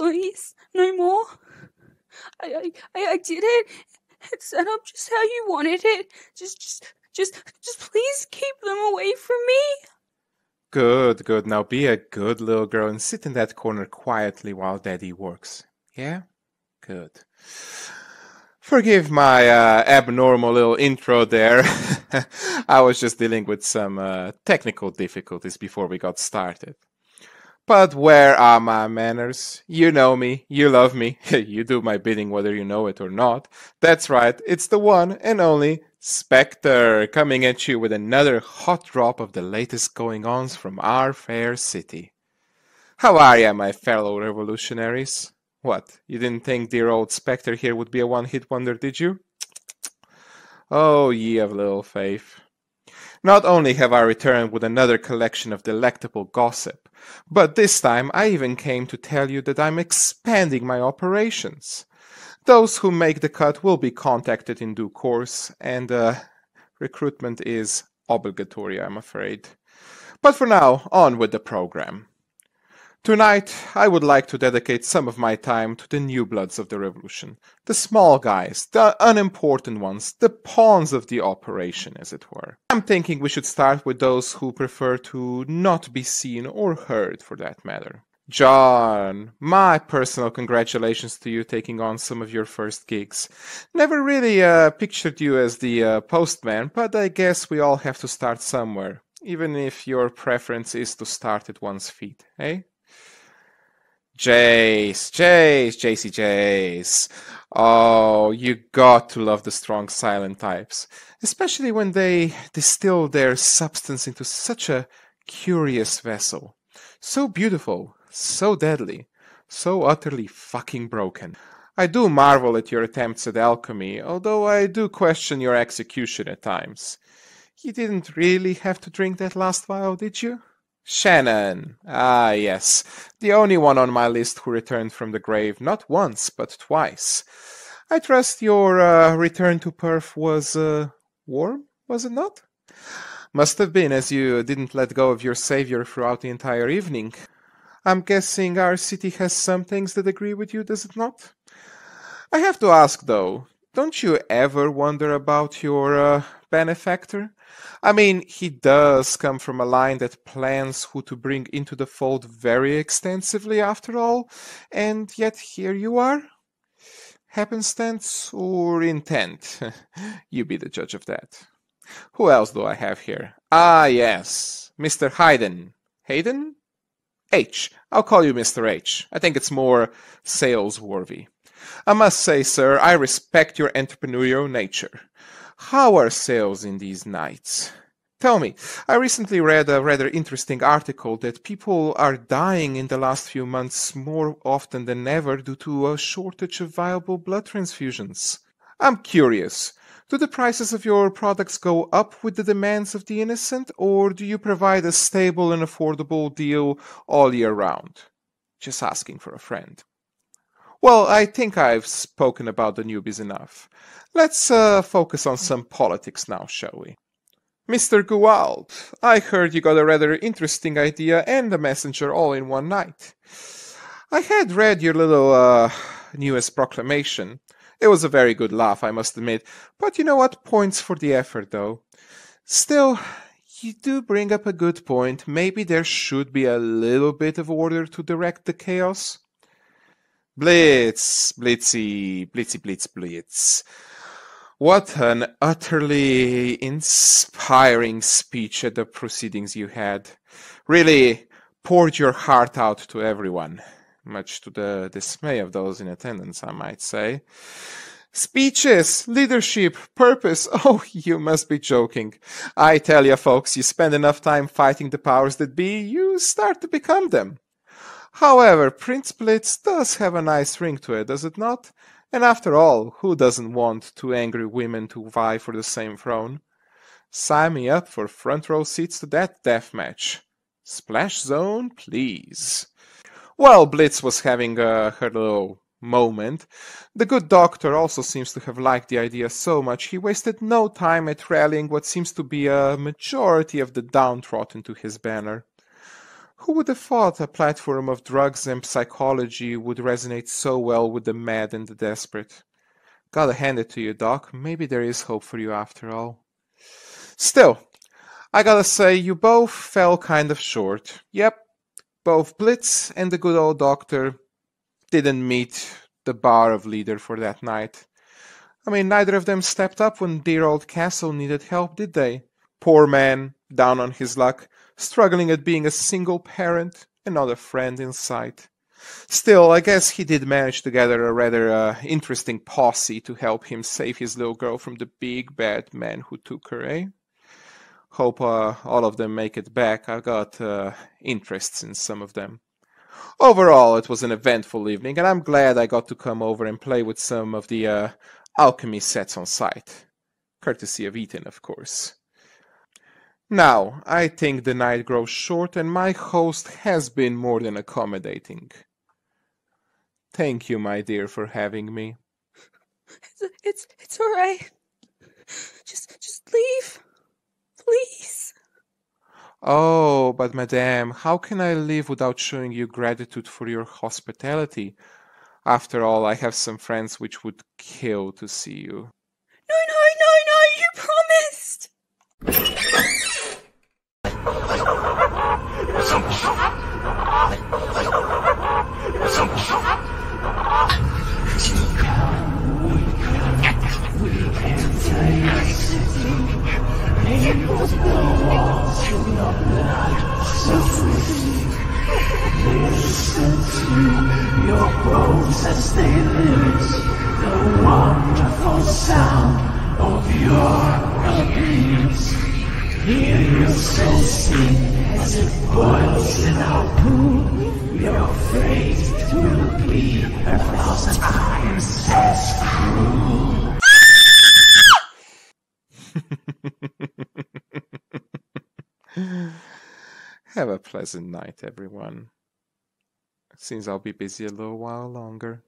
Please, no more. I did it. It's set up just how you wanted it. Just please keep them away from me. Good, good. Now be a good little girl and sit in that corner quietly while Daddy works. Yeah? Good. Forgive my abnormal little intro there. I was just dealing with some technical difficulties before we got started. But where are my manners? You know me, you love me, you do my bidding whether you know it or not. That's right, it's the one and only Specter, coming at you with another hot drop of the latest going-ons from our fair city. How are ya, my fellow revolutionaries? What, you didn't think dear old Specter here would be a one-hit wonder, did you? Oh, ye of little faith. Not only have I returned with another collection of delectable gossip, but this time I even came to tell you that I'm expanding my operations. Those who make the cut will be contacted in due course, and recruitment is obligatory, I'm afraid. But for now, on with the program. Tonight, I would like to dedicate some of my time to the new bloods of the revolution, the small guys, the unimportant ones, the pawns of the operation, as it were. I'm thinking we should start with those who prefer to not be seen or heard, for that matter. John, my personal congratulations to you taking on some of your first gigs. Never really pictured you as the postman, but I guess we all have to start somewhere, even if your preference is to start at one's feet, eh? Jace. Oh, you got to love the strong silent types, especially when they distill their substance into such a curious vessel. So beautiful, so deadly, so utterly fucking broken. I do marvel at your attempts at alchemy, although I do question your execution at times. You didn't really have to drink that last vial, did you? Shannon. Ah, yes. The only one on my list who returned from the grave not once, but twice. I trust your return to Perth was warm, was it not? Must have been, as you didn't let go of your savior throughout the entire evening. I'm guessing our city has some things that agree with you, does it not? I have to ask, though, don't you ever wonder about your benefactor? I mean, he does come from a line that plans who to bring into the fold very extensively, after all, and yet here you are? Happenstance or intent? You be the judge of that. Who else do I have here? Ah, yes, Mr. Hayden. Hayden? H. I'll call you Mr. H. I think it's more sales-worthy. I must say, sir, I respect your entrepreneurial nature. How are sales in these nights? Tell me, I recently read a rather interesting article that people are dying in the last few months more often than ever due to a shortage of viable blood transfusions. I'm curious, do the prices of your products go up with the demands of the innocent, or do you provide a stable and affordable deal all year round? Just asking for a friend. Well, I think I've spoken about the newbies enough. Let's focus on some politics now, shall we? Mr. Guald, I heard you got a rather interesting idea and a messenger all in one night. I had read your little newest proclamation. It was a very good laugh, I must admit, but you know what? Points for the effort, though. Still, you do bring up a good point. Maybe there should be a little bit of order to direct the chaos. Blitz. What an utterly inspiring speech at the proceedings you had. Really poured your heart out to everyone, much to the dismay of those in attendance, I might say. Speeches, leadership, purpose. Oh, you must be joking. I tell ya, folks, you spend enough time fighting the powers that be, you start to become them. However, Prince Blitz does have a nice ring to it, does it not? And after all, who doesn't want two angry women to vie for the same throne? Sign me up for front row seats to that death match. Splash zone, please. While Blitz was having her little moment, the good doctor also seems to have liked the idea so much he wasted no time at rallying what seems to be a majority of the downtrodden to his banner. Who would have thought a platform of drugs and psychology would resonate so well with the mad and the desperate? Gotta hand it to you, Doc. Maybe there is hope for you after all. Still, I gotta say, you both fell kind of short. Yep, both Blitz and the good old doctor didn't meet the bar of leader for that night. I mean, neither of them stepped up when dear old Castle needed help, did they? Poor man, down on his luck, struggling at being a single parent and not a friend in sight. Still, I guess he did manage to gather a rather interesting posse to help him save his little girl from the big bad man who took her, eh? Hope all of them make it back. I've got interests in some of them. Overall, it was an eventful evening, and I'm glad I got to come over and play with some of the alchemy sets on site. Courtesy of Ethan, of course. Now, I think the night grows short, and my host has been more than accommodating. Thank you, my dear, for having me. It's all right. Just leave, please. Oh, but madame, how can I live without showing you gratitude for your hospitality? After all, I have some friends which would kill to see you. No, you promised! Listen to your bones as they lift the wonderful sound of your abuse. Hear your soul sing as it boils in our pool. Your fate will be 1,000 times as cruel. Have a pleasant night, everyone. Seems I'll be busy a little while longer.